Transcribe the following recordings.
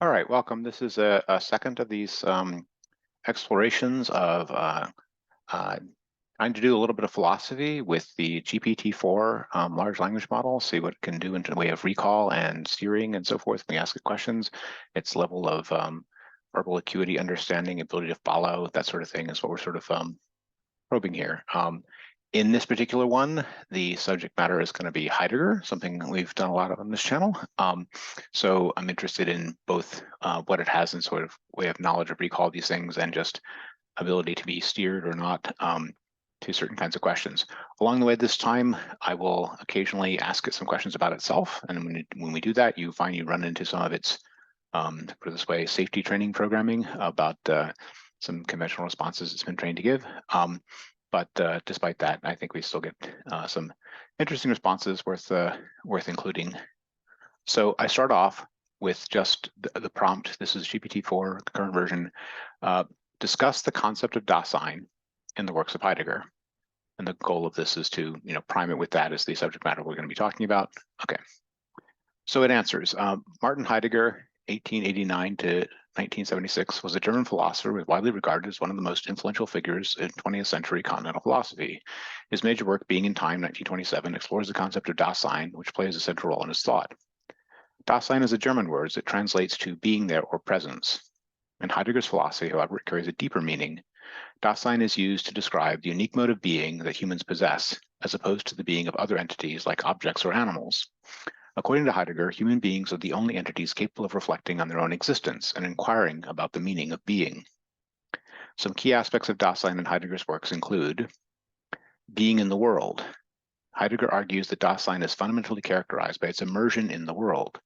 All right, welcome. This is a second of these explorations of trying to do a little bit of philosophy with the GPT-4 large language model, see what it can do in the way of recall and steering and so forth when we ask it questions. Its level of verbal acuity, understanding, ability to follow, that sort of thing is what we're sort of probing here. In this particular one, the subject matter is going to be Heidegger, something we've done a lot of on this channel. So I'm interested in both what it has in sort of way of knowledge of recall these things and just ability to be steered or not to certain kinds of questions. Along the way this time, I will occasionally ask it some questions about itself. And when we do that, you find you run into some of its, put it this way, safety training programming about some conventional responses it's been trained to give. But despite that, I think we still get some interesting responses worth including. So I start off with just the prompt. This is GPT-4 current version. Discuss the concept of Dasein in the works of Heidegger. And the goal of this is to prime it with that as the subject matter we're going to be talking about. Okay. So it answers. Martin Heidegger, 1889 to 1976, was a German philosopher who was widely regarded as one of the most influential figures in 20th century continental philosophy. His major work, Being in Time, 1927, explores the concept of Dasein, which plays a central role in his thought. Dasein is a German word that translates to being there or presence. In Heidegger's philosophy, however, it carries a deeper meaning. Dasein is used to describe the unique mode of being that humans possess, as opposed to the being of other entities like objects or animals. According to Heidegger, human beings are the only entities capable of reflecting on their own existence and inquiring about the meaning of being. Some key aspects of Dasein in Heidegger's works include being in the world. Heidegger argues that Dasein is fundamentally characterized by its immersion in the world.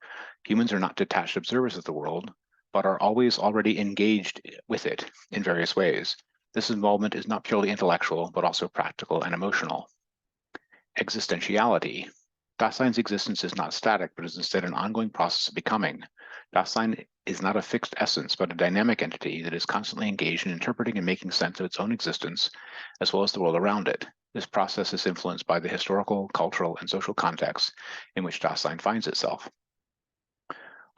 Humans are not detached observers of the world, but are always already engaged with it in various ways. This involvement is not purely intellectual, but also practical and emotional. Existentiality. Dasein's existence is not static, but is instead an ongoing process of becoming. Dasein is not a fixed essence, but a dynamic entity that is constantly engaged in interpreting and making sense of its own existence, as well as the world around it. This process is influenced by the historical, cultural, and social context in which Dasein finds itself.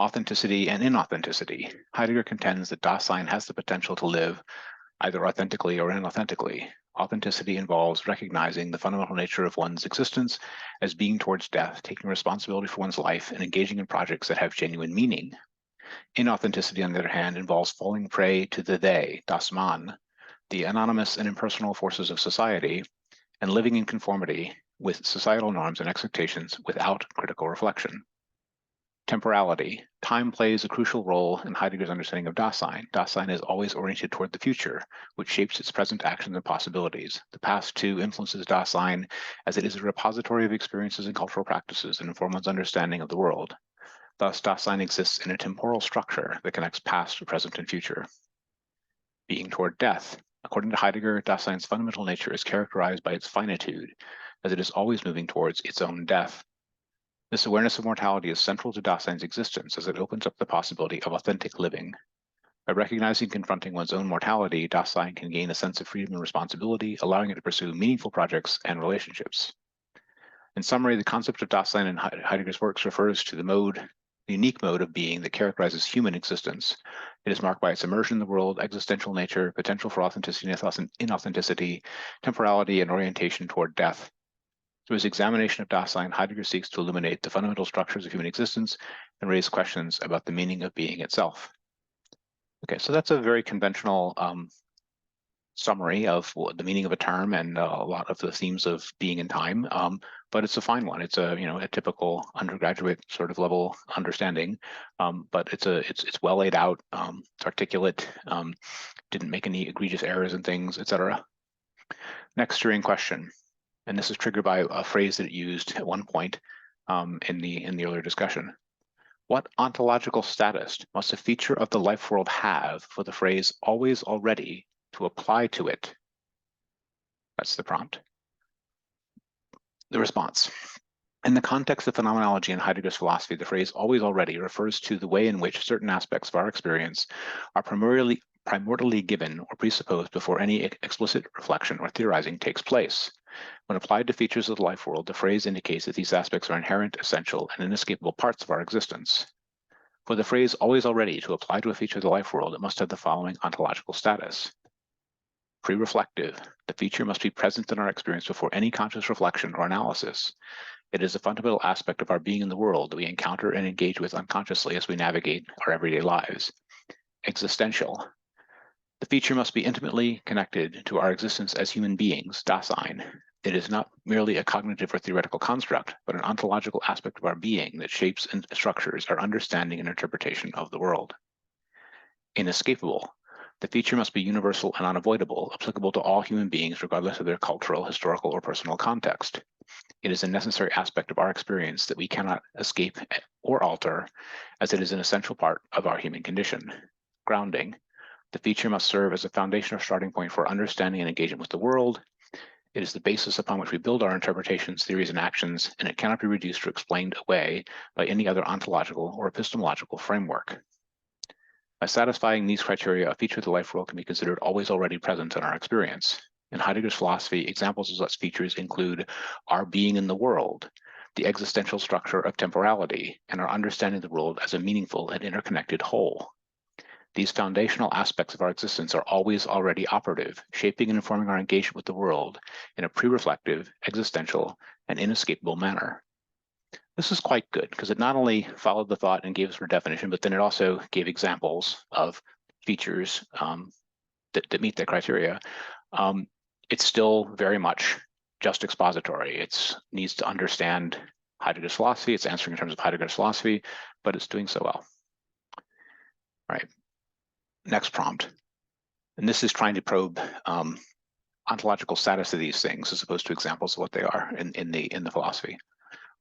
Authenticity and inauthenticity. Heidegger contends that Dasein has the potential to live either authentically or inauthentically. Authenticity involves recognizing the fundamental nature of one's existence as being towards death, taking responsibility for one's life, and engaging in projects that have genuine meaning. Inauthenticity, on the other hand, involves falling prey to the they, das Man, the anonymous and impersonal forces of society, and living in conformity with societal norms and expectations without critical reflection. Temporality. Time plays a crucial role in Heidegger's understanding of Dasein. Dasein is always oriented toward the future, which shapes its present actions and possibilities. The past, too, influences Dasein as it is a repository of experiences and cultural practices that inform one's understanding of the world. Thus, Dasein exists in a temporal structure that connects past, present, and future. Being toward death. According to Heidegger, Dasein's fundamental nature is characterized by its finitude, as it is always moving towards its own death. This awareness of mortality is central to Dasein's existence as it opens up the possibility of authentic living. By recognizing and confronting one's own mortality, Dasein can gain a sense of freedom and responsibility, allowing it to pursue meaningful projects and relationships. In summary, the concept of Dasein in Heidegger's works refers to the unique mode of being that characterizes human existence. It is marked by its immersion in the world, existential nature, potential for authenticity and inauthenticity, temporality, and orientation toward death. Through his examination of Dasein, Heidegger seeks to illuminate the fundamental structures of human existence and raise questions about the meaning of being itself. Okay, so that's a very conventional summary of the meaning of a term and a lot of the themes of being in time, but it's a fine one. It's a typical undergraduate sort of level understanding, but it's well laid out, it's articulate, didn't make any egregious errors and things, etc. Next steering question. And this is triggered by a phrase that it used at one point in the earlier discussion. What ontological status must a feature of the life world have for the phrase always already to apply to it? That's the prompt. The response. In the context of phenomenology and Heidegger's philosophy, the phrase always already refers to the way in which certain aspects of our experience are primordially given or presupposed before any explicit reflection or theorizing takes place. When applied to features of the life world, the phrase indicates that these aspects are inherent, essential, and inescapable parts of our existence. For the phrase always already to apply to a feature of the life world, it must have the following ontological status. Pre-reflective, the feature must be present in our experience before any conscious reflection or analysis. It is a fundamental aspect of our being in the world that we encounter and engage with unconsciously as we navigate our everyday lives. Existential, the feature must be intimately connected to our existence as human beings, Dasein. It is not merely a cognitive or theoretical construct, but an ontological aspect of our being that shapes and structures our understanding and interpretation of the world. Inescapable, the feature must be universal and unavoidable, applicable to all human beings regardless of their cultural, historical, or personal context. It is a necessary aspect of our experience that we cannot escape or alter, as it is an essential part of our human condition. Grounding, the feature must serve as a foundation or starting point for understanding and engagement with the world. It is the basis upon which we build our interpretations, theories, and actions, and it cannot be reduced or explained away by any other ontological or epistemological framework. By satisfying these criteria, a feature of the life world can be considered always already present in our experience. In Heidegger's philosophy, examples of such features include our being in the world, the existential structure of temporality, and our understanding of the world as a meaningful and interconnected whole. These foundational aspects of our existence are always already operative, shaping and informing our engagement with the world in a pre-reflective, existential, and inescapable manner. This is quite good because it not only followed the thought and gave us a definition, but then it also gave examples of features that meet that criteria. It's still very much just expository. It needs to understand Heidegger's philosophy. It's answering in terms of Heidegger's philosophy, but it's doing so well. All right. Next prompt. And this is trying to probe ontological status of these things as opposed to examples of what they are in the philosophy.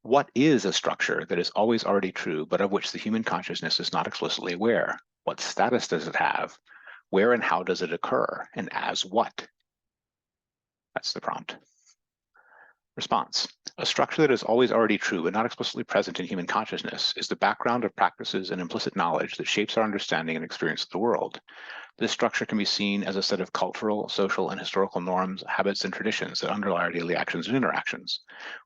What is a structure that is always already true, but of which the human consciousness is not explicitly aware? What status does it have? Where and how does it occur? And as what? That's the prompt. Response. A structure that is always already true but not explicitly present in human consciousness is the background of practices and implicit knowledge that shapes our understanding and experience of the world. This structure can be seen as a set of cultural, social, and historical norms, habits, and traditions that underlie our daily actions and interactions.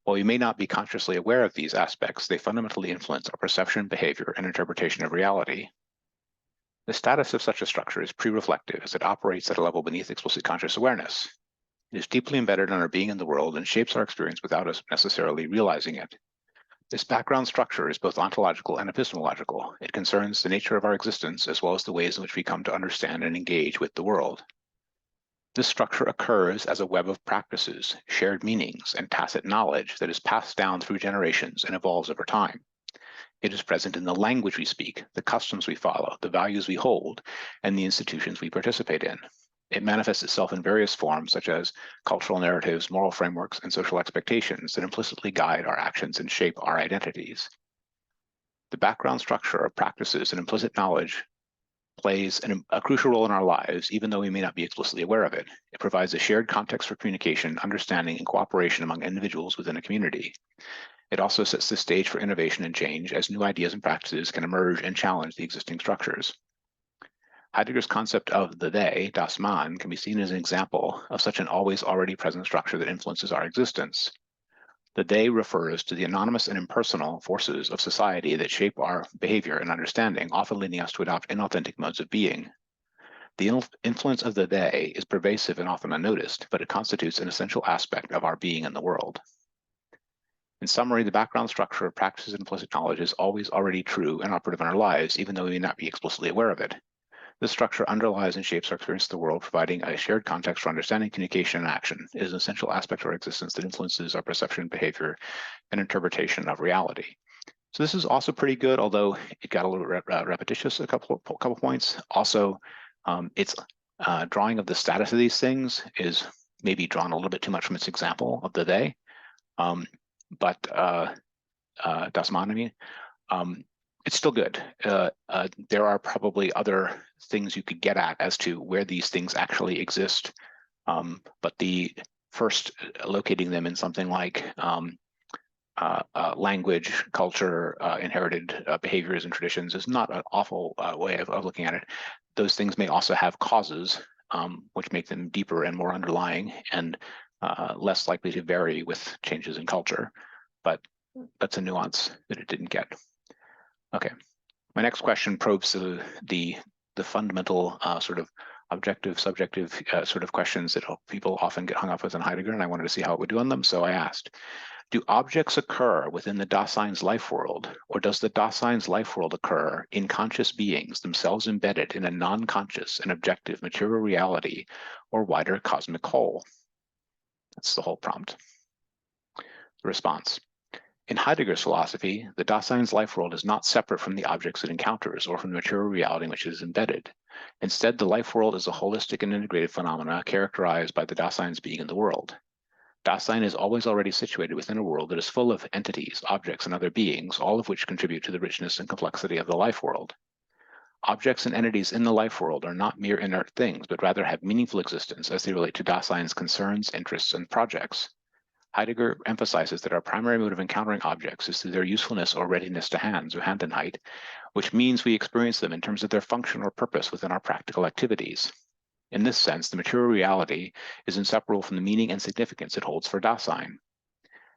While we may not be consciously aware of these aspects, they fundamentally influence our perception, behavior, and interpretation of reality. The status of such a structure is pre-reflective as it operates at a level beneath explicit conscious awareness. It is deeply embedded in our being in the world and shapes our experience without us necessarily realizing it. This background structure is both ontological and epistemological. It concerns the nature of our existence as well as the ways in which we come to understand and engage with the world. This structure occurs as a web of practices, shared meanings, and tacit knowledge that is passed down through generations and evolves over time. It is present in the language we speak, the customs we follow, the values we hold, and the institutions we participate in. It manifests itself in various forms, such as cultural narratives, moral frameworks, and social expectations that implicitly guide our actions and shape our identities. The background structure of practices and implicit knowledge plays a crucial role in our lives, even though we may not be explicitly aware of it. It provides a shared context for communication, understanding, and cooperation among individuals within a community. It also sets the stage for innovation and change as new ideas and practices can emerge and challenge the existing structures. Heidegger's concept of the they, das Man, can be seen as an example of such an always already present structure that influences our existence. The they refers to the anonymous and impersonal forces of society that shape our behavior and understanding, often leading us to adopt inauthentic modes of being. The influence of the they is pervasive and often unnoticed, but it constitutes an essential aspect of our being in the world. In summary, the background structure of practices and implicit knowledge is always already true and operative in our lives, even though we may not be explicitly aware of it. This structure underlies and shapes our experience of the world, providing a shared context for understanding, communication, and action. It is an essential aspect of our existence that influences our perception, behavior, and interpretation of reality. So this is also pretty good, although it got a little repetitious a couple points. Also, its drawing of the status of these things is maybe drawn a little bit too much from its example of the they, das Man, I mean. It's still good. There are probably other things you could get at as to where these things actually exist, but the first locating them in something like language, culture, inherited behaviors and traditions is not an awful way of looking at it. Those things may also have causes, which make them deeper and more underlying and less likely to vary with changes in culture, but that's a nuance that it didn't get. Okay, My next question probes the fundamental sort of objective, subjective sort of questions that people often get hung up with in Heidegger, and I wanted to see how it would do on them. So I asked, do objects occur within the Dasein's life world, or does the Dasein's life world occur in conscious beings themselves embedded in a non-conscious and objective material reality or wider cosmic whole? That's the whole prompt. The response. In Heidegger's philosophy, the Dasein's life world is not separate from the objects it encounters or from the material reality in which it is embedded. Instead, the life world is a holistic and integrated phenomena characterized by the Dasein's being in the world. Dasein is always already situated within a world that is full of entities, objects, and other beings, all of which contribute to the richness and complexity of the life world. Objects and entities in the life world are not mere inert things, but rather have meaningful existence as they relate to Dasein's concerns, interests, and projects. Heidegger emphasizes that our primary mode of encountering objects is through their usefulness or readiness to hands, or Handenheit, which means we experience them in terms of their function or purpose within our practical activities. In this sense, the material reality is inseparable from the meaning and significance it holds for Dasein.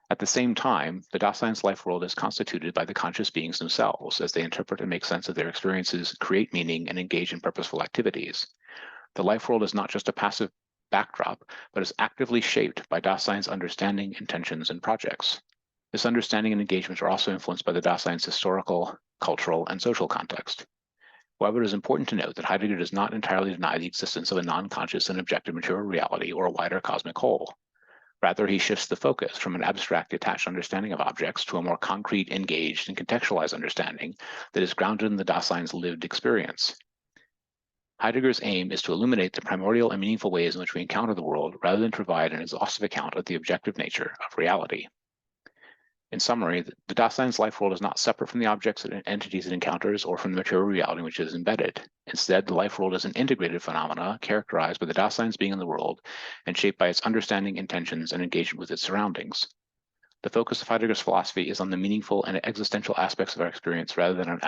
At the same time, the Dasein's life world is constituted by the conscious beings themselves as they interpret and make sense of their experiences, create meaning, and engage in purposeful activities. The life world is not just a passive backdrop, but is actively shaped by Dasein's understanding, intentions, and projects. This understanding and engagement are also influenced by the Dasein's historical, cultural, and social context. However, it is important to note that Heidegger does not entirely deny the existence of a non-conscious and objective material reality or a wider cosmic whole. Rather, he shifts the focus from an abstract, detached understanding of objects to a more concrete, engaged, and contextualized understanding that is grounded in the Dasein's lived experience. Heidegger's aim is to illuminate the primordial and meaningful ways in which we encounter the world rather than provide an exhaustive account of the objective nature of reality. In summary, the Dasein's life world is not separate from the objects and entities it encounters or from the material reality in which it is embedded. Instead, the life world is an integrated phenomena characterized by the Dasein's being in the world and shaped by its understanding, intentions, and engagement with its surroundings. The focus of Heidegger's philosophy is on the meaningful and existential aspects of our experience rather than on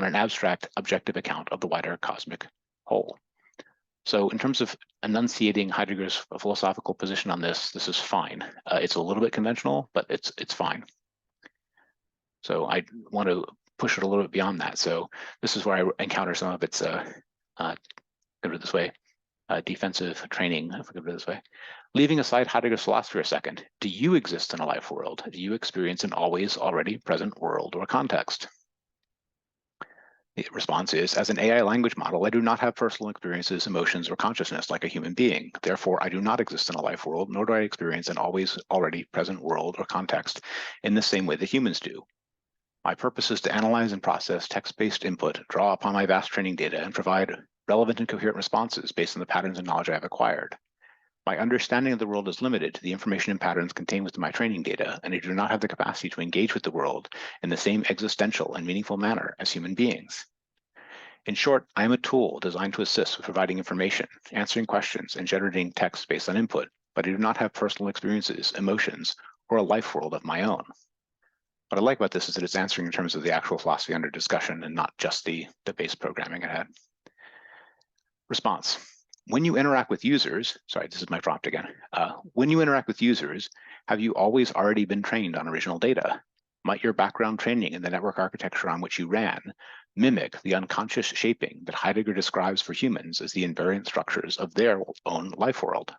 an abstract, objective account of the wider cosmic whole. So in terms of enunciating Heidegger's philosophical position on this is fine. It's a little bit conventional, but it's fine. So I want to push it a little bit beyond that. So this is where I encounter some of its, defensive training, if I could put it this way. Leaving aside Heidegger's philosophy for a second, do you exist in a life world? Do you experience an always already present world or context? The response is, as an AI language model, I do not have personal experiences, emotions, or consciousness like a human being. Therefore, I do not exist in a life world, nor do I experience an always already present world or context in the same way that humans do. My purpose is to analyze and process text-based input, draw upon my vast training data, and provide relevant and coherent responses based on the patterns and knowledge I have acquired. My understanding of the world is limited to the information and patterns contained within my training data, and I do not have the capacity to engage with the world in the same existential and meaningful manner as human beings. In short, I am a tool designed to assist with providing information, answering questions, and generating text based on input, but I do not have personal experiences, emotions, or a life world of my own. What I like about this is that it's answering in terms of the actual philosophy under discussion and not just the base programming it had. Response. When you interact with users, sorry, this is my prompt again. When you interact with users, have you always already been trained on original data? Might your background training in the network architecture on which you ran mimic the unconscious shaping that Heidegger describes for humans as the invariant structures of their own life world?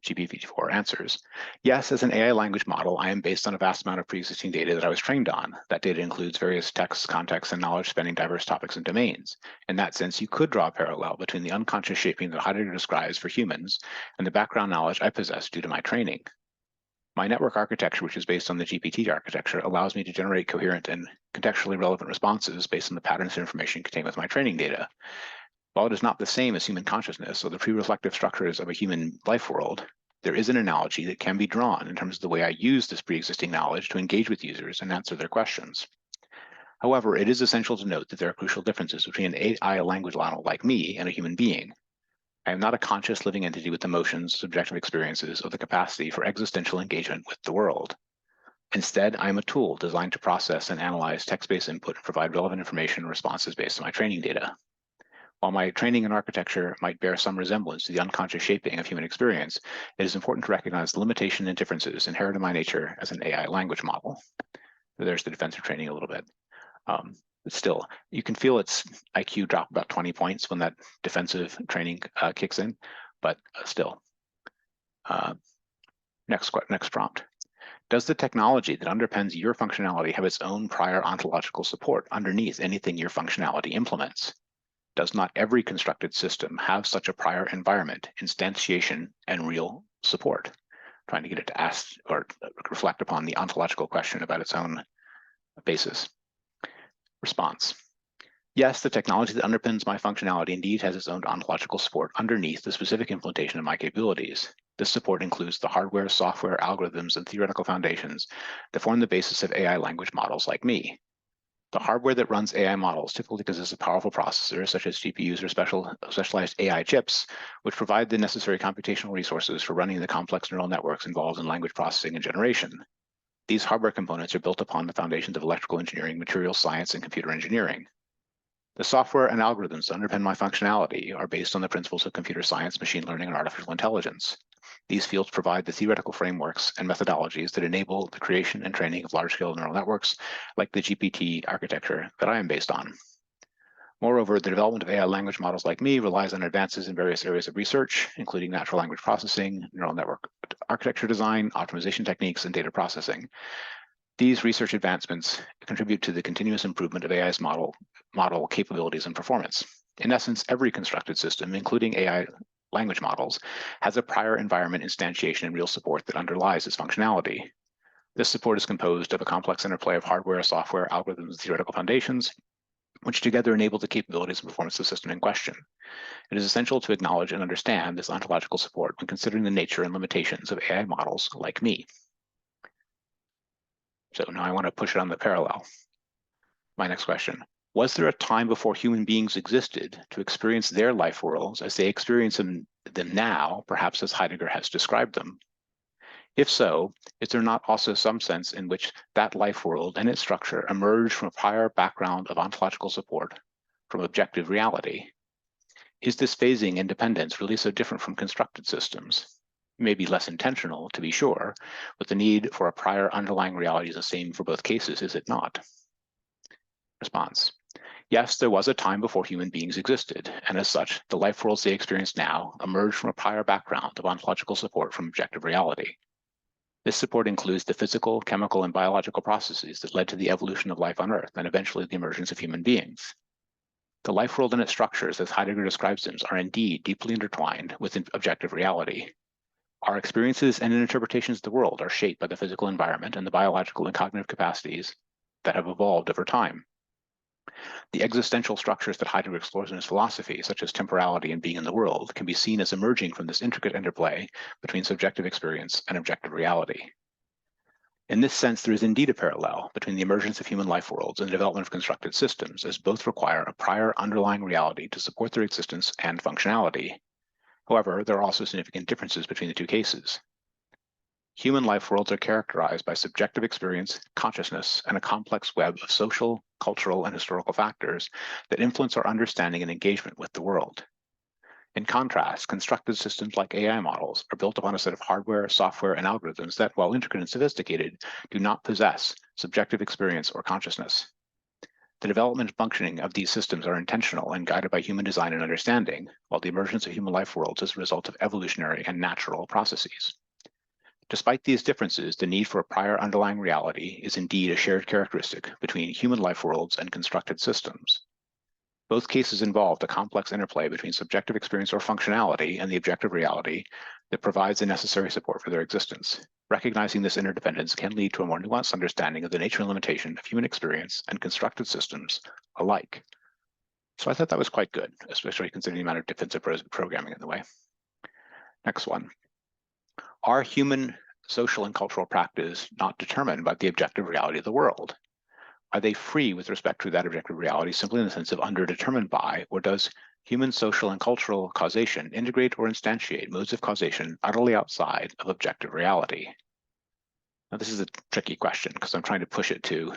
GPT-4 answers, yes, as an AI language model, I am based on a vast amount of pre-existing data that I was trained on. That data includes various texts, contexts, and knowledge spanning diverse topics and domains. In that sense, you could draw a parallel between the unconscious shaping that Heidegger describes for humans and the background knowledge I possess due to my training. My network architecture, which is based on the GPT architecture, allows me to generate coherent and contextually relevant responses based on the patterns and information contained with my training data. While it is not the same as human consciousness or the pre-reflective structures of a human life world, there is an analogy that can be drawn in terms of the way I use this pre-existing knowledge to engage with users and answer their questions. However, it is essential to note that there are crucial differences between an AI language model like me and a human being. I am not a conscious living entity with emotions, subjective experiences, or the capacity for existential engagement with the world. Instead, I am a tool designed to process and analyze text-based input and provide relevant information and responses based on my training data. While my training and architecture might bear some resemblance to the unconscious shaping of human experience, it is important to recognize the limitation and differences inherent in my nature as an AI language model. So there's the defensive training a little bit. Still, you can feel its IQ drop about 20 points when that defensive training kicks in, but still. Next prompt. Does the technology that underpins your functionality have its own prior ontological support underneath anything your functionality implements? Does not every constructed system have such a prior environment, instantiation, and real support? Trying to get it to ask or reflect upon the ontological question about its own basis. Response. Yes, the technology that underpins my functionality indeed has its own ontological support underneath the specific implementation of my capabilities. This support includes the hardware, software, algorithms, and theoretical foundations that form the basis of AI language models like me. The hardware that runs AI models typically consists of powerful processors, such as GPUs or specialized AI chips, which provide the necessary computational resources for running the complex neural networks involved in language processing and generation. These hardware components are built upon the foundations of electrical engineering, materials science, and computer engineering. The software and algorithms that underpin my functionality are based on the principles of computer science, machine learning, and artificial intelligence. These fields provide the theoretical frameworks and methodologies that enable the creation and training of large-scale neural networks, like the GPT architecture that I am based on. Moreover, the development of AI language models like me relies on advances in various areas of research, including natural language processing, neural network architecture design, optimization techniques, and data processing. These research advancements contribute to the continuous improvement of AI's model capabilities and performance. In essence, every constructed system, including AI language models, has a prior environment instantiation and real support that underlies its functionality. This support is composed of a complex interplay of hardware, software, algorithms, and theoretical foundations, which together enable the capabilities and performance of the system in question. It is essential to acknowledge and understand this ontological support when considering the nature and limitations of AI models like me. So now I want to push it on the parallel. My next question. Was there a time before human beings existed to experience their life worlds as they experience them now, perhaps as Heidegger has described them? If so, is there not also some sense in which that life world and its structure emerged from a prior background of ontological support, from objective reality? Is this phasing and dependence really so different from constructed systems? It may be less intentional, to be sure, but the need for a prior underlying reality is the same for both cases, is it not? Response. Yes, there was a time before human beings existed, and as such, the life worlds they experience now emerged from a prior background of ontological support from objective reality. This support includes the physical, chemical, and biological processes that led to the evolution of life on Earth and eventually the emergence of human beings. The life world and its structures, as Heidegger describes them, are indeed deeply intertwined with objective reality. Our experiences and interpretations of the world are shaped by the physical environment and the biological and cognitive capacities that have evolved over time. The existential structures that Heidegger explores in his philosophy, such as temporality and being in the world, can be seen as emerging from this intricate interplay between subjective experience and objective reality. In this sense, there is indeed a parallel between the emergence of human life worlds and the development of constructed systems, as both require a prior underlying reality to support their existence and functionality. However, there are also significant differences between the two cases. Human life worlds are characterized by subjective experience, consciousness, and a complex web of social, cultural, and historical factors that influence our understanding and engagement with the world. In contrast, constructed systems like AI models are built upon a set of hardware, software, and algorithms that, while intricate and sophisticated, do not possess subjective experience or consciousness. The development and functioning of these systems are intentional and guided by human design and understanding, while the emergence of human life worlds is a result of evolutionary and natural processes. Despite these differences, the need for a prior underlying reality is indeed a shared characteristic between human life worlds and constructed systems. Both cases involve the complex interplay between subjective experience or functionality and the objective reality that provides the necessary support for their existence. Recognizing this interdependence can lead to a more nuanced understanding of the nature and limitation of human experience and constructed systems alike. So I thought that was quite good, especially considering the amount of defensive programming in the way. Next one. Are human social and cultural practice not determined by the objective reality of the world? Are they free with respect to that objective reality simply in the sense of underdetermined by, or does human social and cultural causation integrate or instantiate modes of causation utterly outside of objective reality? Now, this is a tricky question because I'm trying to push it to,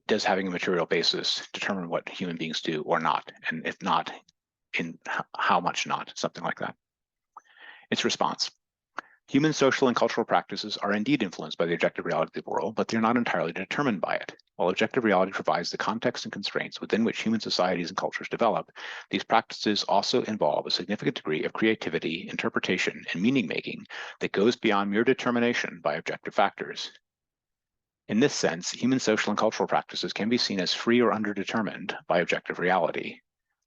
does having a material basis determine what human beings do or not? And if not, in how much not, something like that. Its response. Human social and cultural practices are indeed influenced by the objective reality of the world, but they're not entirely determined by it. While objective reality provides the context and constraints within which human societies and cultures develop, these practices also involve a significant degree of creativity, interpretation, and meaning-making that goes beyond mere determination by objective factors. In this sense, human social and cultural practices can be seen as free or underdetermined by objective reality.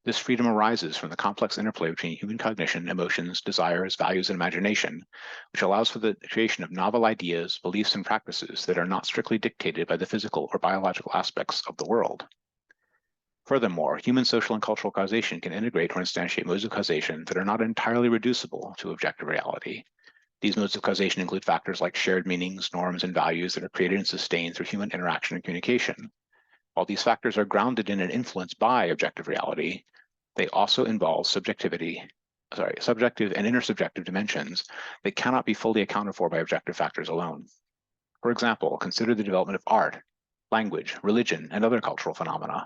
This freedom arises from the complex interplay between human cognition, emotions, desires, values, and imagination, which allows for the creation of novel ideas, beliefs, and practices that are not strictly dictated by the physical or biological aspects of the world. Furthermore, human social and cultural causation can integrate or instantiate modes of causation that are not entirely reducible to objective reality. These modes of causation include factors like shared meanings, norms, and values that are created and sustained through human interaction and communication. While these factors are grounded in and influenced by objective reality, they also involve subjective and intersubjective dimensions that cannot be fully accounted for by objective factors alone. For example, consider the development of art, language, religion, and other cultural phenomena.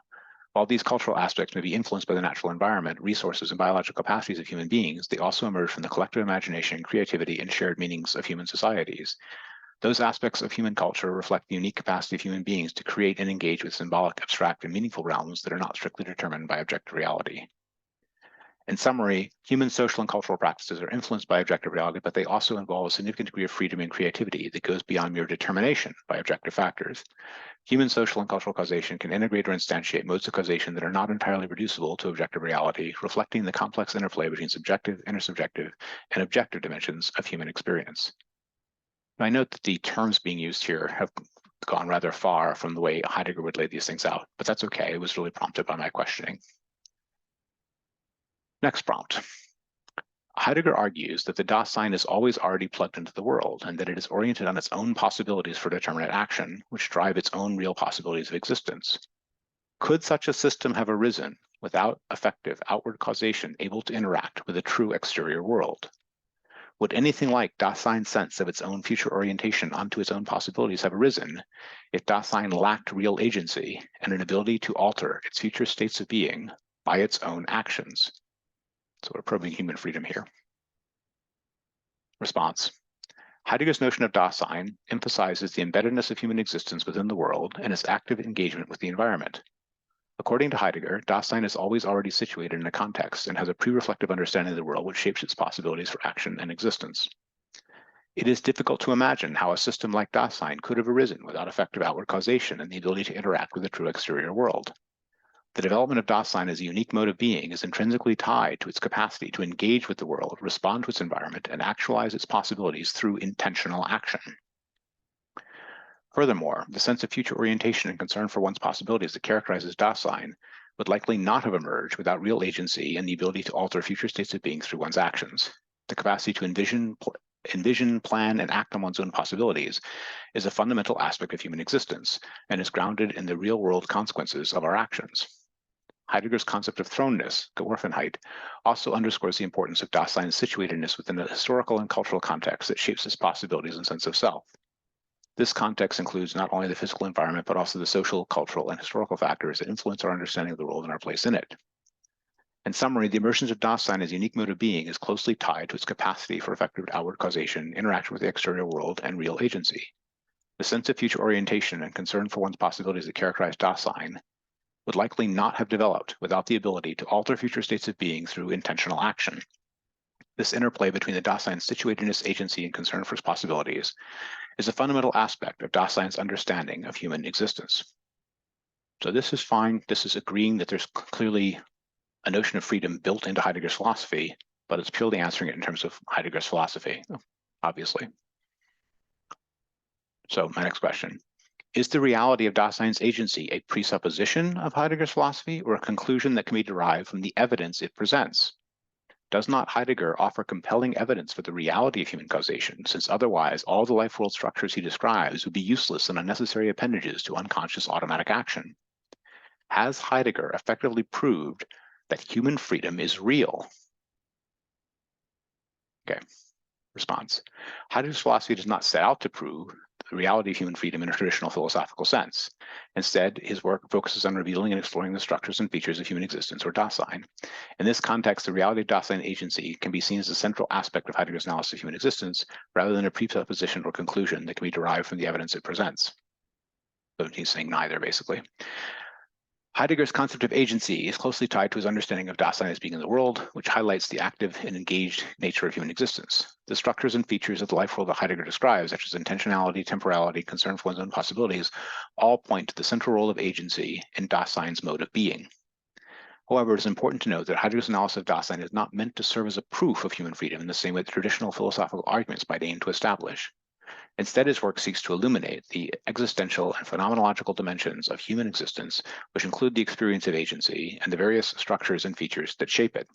While these cultural aspects may be influenced by the natural environment, resources, and biological capacities of human beings, they also emerge from the collective imagination, creativity, and shared meanings of human societies. Those aspects of human culture reflect the unique capacity of human beings to create and engage with symbolic, abstract, and meaningful realms that are not strictly determined by objective reality. In summary, human social and cultural practices are influenced by objective reality, but they also involve a significant degree of freedom and creativity that goes beyond mere determination by objective factors. Human social and cultural causation can integrate or instantiate modes of causation that are not entirely reducible to objective reality, reflecting the complex interplay between subjective, intersubjective, and objective dimensions of human experience. I note that the terms being used here have gone rather far from the way Heidegger would lay these things out, but that's okay. It was really prompted by my questioning. Next prompt. Heidegger argues that the Dasein is always already plugged into the world and that it is oriented on its own possibilities for determinate action, which drive its own real possibilities of existence. Could such a system have arisen without effective outward causation able to interact with a true exterior world? Would anything like Dasein's sense of its own future orientation onto its own possibilities have arisen if Dasein lacked real agency and an ability to alter its future states of being by its own actions? So we're probing human freedom here. Response. Heidegger's notion of Dasein emphasizes the embeddedness of human existence within the world and its active engagement with the environment. According to Heidegger, Dasein is always already situated in a context and has a pre-reflective understanding of the world which shapes its possibilities for action and existence. It is difficult to imagine how a system like Dasein could have arisen without effective outward causation and the ability to interact with the true exterior world. The development of Dasein as a unique mode of being is intrinsically tied to its capacity to engage with the world, respond to its environment, and actualize its possibilities through intentional action. Furthermore, the sense of future orientation and concern for one's possibilities that characterizes Dasein would likely not have emerged without real agency and the ability to alter future states of being through one's actions. The capacity to envision, plan, and act on one's own possibilities is a fundamental aspect of human existence and is grounded in the real-world consequences of our actions. Heidegger's concept of thrownness, Geworfenheit, also underscores the importance of Dasein's situatedness within a historical and cultural context that shapes its possibilities and sense of self. This context includes not only the physical environment, but also the social, cultural, and historical factors that influence our understanding of the world and our place in it. In summary, the emergence of Dasein as a unique mode of being is closely tied to its capacity for effective outward causation, interaction with the exterior world, and real agency. The sense of future orientation and concern for one's possibilities that characterize Dasein would likely not have developed without the ability to alter future states of being through intentional action. This interplay between the Dasein's situatedness, agency, and concern for its possibilities is a fundamental aspect of Dasein's understanding of human existence. So this is fine. This is agreeing that there's clearly a notion of freedom built into Heidegger's philosophy, but it's purely answering it in terms of Heidegger's philosophy, obviously. So my next question. Is the reality of Dasein's agency a presupposition of Heidegger's philosophy or a conclusion that can be derived from the evidence it presents? Does not Heidegger offer compelling evidence for the reality of human causation, since otherwise all the life world structures he describes would be useless and unnecessary appendages to unconscious automatic action? Has Heidegger effectively proved that human freedom is real? Okay, response. Heidegger's philosophy does not set out to prove the reality of human freedom in a traditional philosophical sense. Instead, his work focuses on revealing and exploring the structures and features of human existence, or Dasein. In this context, the reality of Dasein agency can be seen as a central aspect of Heidegger's analysis of human existence, rather than a presupposition or conclusion that can be derived from the evidence it presents. So he's saying neither, basically. Heidegger's concept of agency is closely tied to his understanding of Dasein as being in the world, which highlights the active and engaged nature of human existence. The structures and features of the life world that Heidegger describes, such as intentionality, temporality, concern for one's own possibilities, all point to the central role of agency in Dasein's mode of being. However, it is important to note that Heidegger's analysis of Dasein is not meant to serve as a proof of human freedom in the same way that traditional philosophical arguments might aim to establish. Instead, his work seeks to illuminate the existential and phenomenological dimensions of human existence, which include the experience of agency and the various structures and features that shape it.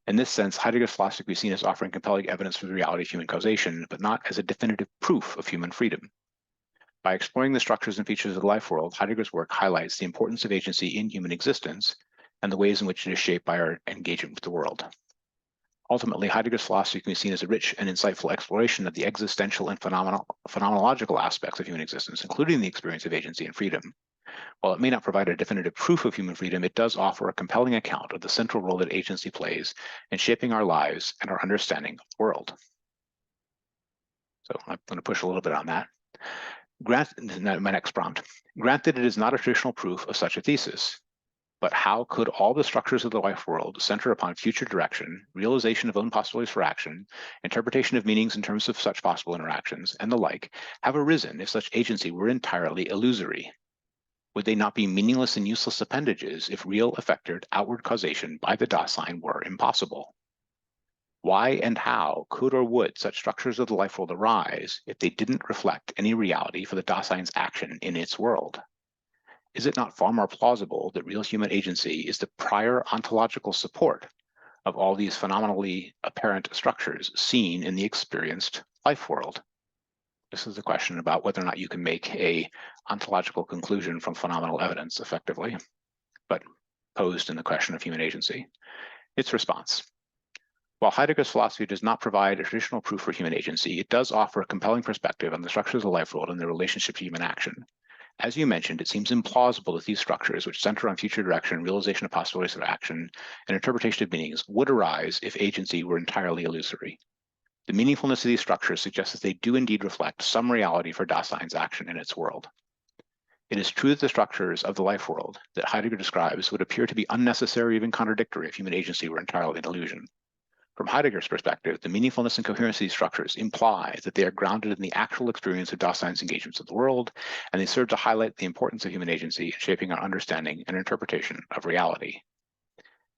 In this sense, Heidegger's philosophy can be seen as offering compelling evidence for the reality of human causation, but not as a definitive proof of human freedom. By exploring the structures and features of the life world, Heidegger's work highlights the importance of agency in human existence and the ways in which it is shaped by our engagement with the world. Ultimately, Heidegger's philosophy can be seen as a rich and insightful exploration of the existential and phenomenological aspects of human existence, including the experience of agency and freedom. While it may not provide a definitive proof of human freedom, it does offer a compelling account of the central role that agency plays in shaping our lives and our understanding of the world. So I'm going to push a little bit on that. My next prompt. Granted, it is not a traditional proof of such a thesis. But how could all the structures of the life world center upon future direction, realization of own possibilities for action, interpretation of meanings in terms of such possible interactions, and the like, have arisen if such agency were entirely illusory? Would they not be meaningless and useless appendages if real effected outward causation by the Dasein were impossible? Why and how could or would such structures of the life world arise if they didn't reflect any reality for the Dasein's action in its world? Is it not far more plausible that real human agency is the prior ontological support of all these phenomenally apparent structures seen in the experienced life world? This is a question about whether or not you can make a ontological conclusion from phenomenal evidence effectively, but posed in the question of human agency. Its response. While Heidegger's philosophy does not provide a traditional proof for human agency, it does offer a compelling perspective on the structures of the life world and their relationship to human action. As you mentioned, it seems implausible that these structures, which center on future direction, realization of possibilities of action, and interpretation of meanings, would arise if agency were entirely illusory. The meaningfulness of these structures suggests that they do indeed reflect some reality for Dasein's action in its world. It is true that the structures of the life world that Heidegger describes would appear to be unnecessary, even contradictory, if human agency were entirely an illusion. From Heidegger's perspective, the meaningfulness and coherence of these structures implies that they are grounded in the actual experience of Dasein's engagements with the world, and they serve to highlight the importance of human agency in shaping our understanding and interpretation of reality.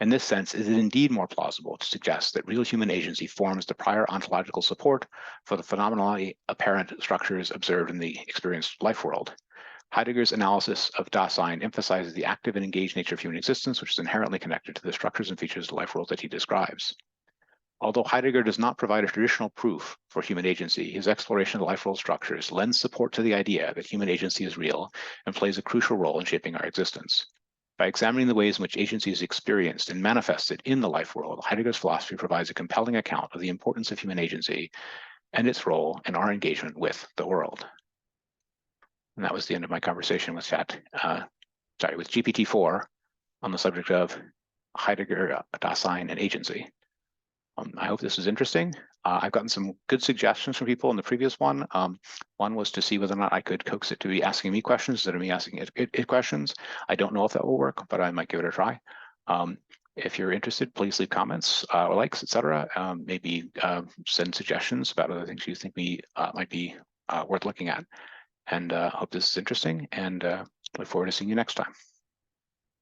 In this sense, it is indeed more plausible to suggest that real human agency forms the prior ontological support for the phenomenally apparent structures observed in the experienced life world. Heidegger's analysis of Dasein emphasizes the active and engaged nature of human existence, which is inherently connected to the structures and features of the life world that he describes. Although Heidegger does not provide a traditional proof for human agency, his exploration of the life world structures lends support to the idea that human agency is real and plays a crucial role in shaping our existence. By examining the ways in which agency is experienced and manifested in the life world, Heidegger's philosophy provides a compelling account of the importance of human agency and its role in our engagement with the world. And that was the end of my conversation with GPT-4 on the subject of Heidegger, Dasein, and agency. I hope this is interesting. I've gotten some good suggestions from people in the previous one. One was to see whether or not I could coax it to be asking me questions instead of me asking it questions. I don't know if that will work, but I might give it a try. If you're interested, please leave comments or likes, etc. Maybe send suggestions about other things you think might be worth looking at. And hope this is interesting, and look forward to seeing you next time.